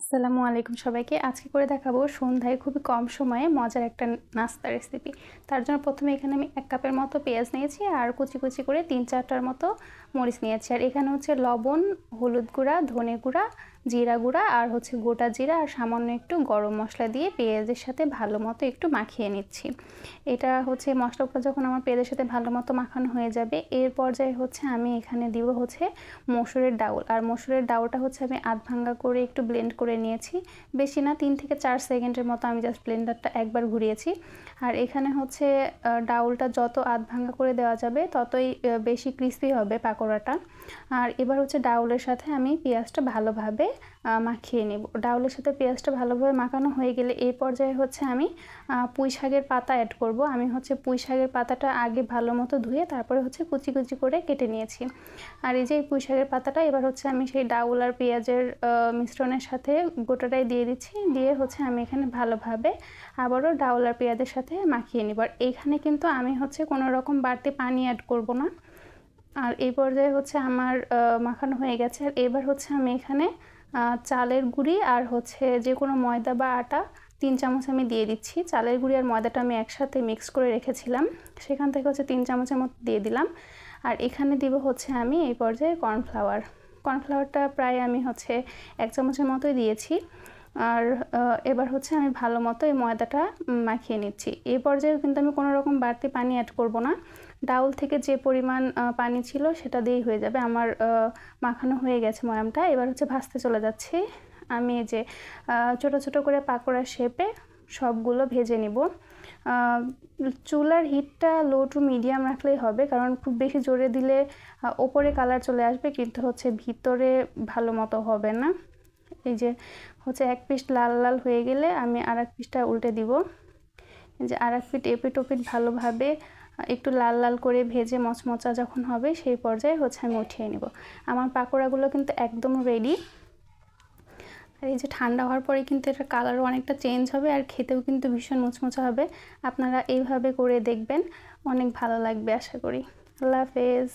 আসসালামু আলাইকুম সবাইকে। আজকে করে দেখাবো সন্ধ্যায় খুবই কম সময়ে মজার একটা নাস্তা রেসিপি। তার জন্য প্রথমে এখানে আমি 1 কাপের মতো পেঁয়াজ নিয়েছি আর কুচি কুচি করে 3-4টার মতো মরিচ নিয়েছি। আর এখানে হচ্ছে লবণ, হলুদ গুঁড়া, ধনে গুঁড়া, জিরা গুঁড়া আর হচ্ছে গোটা জিরা আর সামান্য একটু গরম মশলা দিয়ে পেঁয়াজের সাথে ভালো মতো একটু মাখিয়ে নিচ্ছি। এটা হচ্ছে মশলাটা যখন আমার পেঁয়াজের সাথে ভালো মতো মাখানো হয়ে যাবে, এর পর্যায়ে হচ্ছে আমি এখানে দিব হচ্ছে মসুরের ডাউল। আর মসুরের ডাউলটা হচ্ছে আমি আধ ভাঙ্গা করে একটু ব্লেন্ড করে নিয়েছি। বেশি না, 3 থেকে 4 সেকেন্ডের মতো আমি জাস্ট ব্লেন্ডারটা একবার ঘুরিয়েছি। আর এখানে হচ্ছে ডাউলটা যত আধ ভাঙ্গা করে দেওয়া যাবে ততই বেশি ক্রিস্পি হবে পাকোড়াটা। আর এবার হচ্ছে ডাউলের সাথে আমি পেঁয়াজটা ভালোভাবে মাখিয়ে নেব। ডাউলের সাথে পেঁয়াজটা ভালোভাবে মাখানো হয়ে গেলে এই পর্যায়ে হচ্ছে আমি পুঁই শাকের পাতা অ্যাড করব। আমি হচ্ছে পুঁই শাকের পাতাটা আগে ভালো মতো ধুয়ে তারপরে হচ্ছে কুচি কুচি করে কেটে নিয়েছি। আর এই যে পুঁই শাকের পাতাটা এবার হচ্ছে আমি সেই ডাউল আর পেঁয়াজের মিশ্রণের সাথে গোটাটাই দিয়ে দিচ্ছি। দিয়ে হচ্ছে আমি এখানে ভালোভাবে আবারও ডাউল আর পেঁয়াজের সাথে মাখিয়ে নিব। আর এইখানে কিন্তু আমি হচ্ছে কোনো রকম বাড়তি পানি অ্যাড করব না। আর এই পর্যায়ে হচ্ছে আমার মাখানো হয়ে গেছে। আর এবার হচ্ছে আমি এখানে চালের গুঁড়ি আর হচ্ছে যে কোনো ময়দা বা আটা 3 চামচ আমি দিয়ে দিচ্ছি। চালের গুঁড়ি আর ময়দাটা আমি একসাথে মিক্স করে রেখেছিলাম, সেখান থেকে হচ্ছে 3 চামচের মতো দিয়ে দিলাম। আর এখানে দিব হচ্ছে আমি এই পর্যায়ে কর্নফ্লাওয়ারটা প্রায় আমি হচ্ছে 1 চামচের মতোই দিয়েছি। আর এবার হচ্ছে আমি ভালো মতো এই ময়দাটা মাখিয়ে নিচ্ছি। এই পর্যায়ে কিন্তু আমি কোনো রকম বাড়তি পানি অ্যাড করব না। ডাউল থেকে যে পরিমাণ পানি ছিল সেটা দিয়েই হয়ে যাবে। আমার মাখানো হয়ে গেছে ময়ামটা। এবার হচ্ছে ভাজতে চলে যাচ্ছি। আমি এই যে ছোটো ছোটো করে পাকোড়া শেপে সবগুলো ভেজে নিব। চুলার হিটটা লো টু মিডিয়াম রাখলেই হবে, কারণ খুব বেশি জোরে দিলে ওপরে কালার চলে আসবে কিন্তু হচ্ছে ভিতরে ভালো মতো হবে না। এই যে হচ্ছে এক পিঠ লাল লাল হয়ে গেলে আমি আর এক পিঠটা উল্টে দিব। এই যে আর এক পিঠ এপিট ওপিট ভালোভাবে একটু লাল লাল করে ভেজে মচমচা যখন হবে সেই পর্যায়ে হচ্ছে আমি উঠিয়ে নেব। আমার পাকোড়াগুলো কিন্তু একদম রেডি। আর এই যে ঠান্ডা হওয়ার পরে কিন্তু এটার কালারও অনেকটা চেঞ্জ হবে আর খেতেও কিন্তু ভীষণ মুচমুচে হবে। আপনারা এইভাবে করে দেখবেন, অনেক ভালো লাগবে আশা করি। আল্লাহ হাফেজ।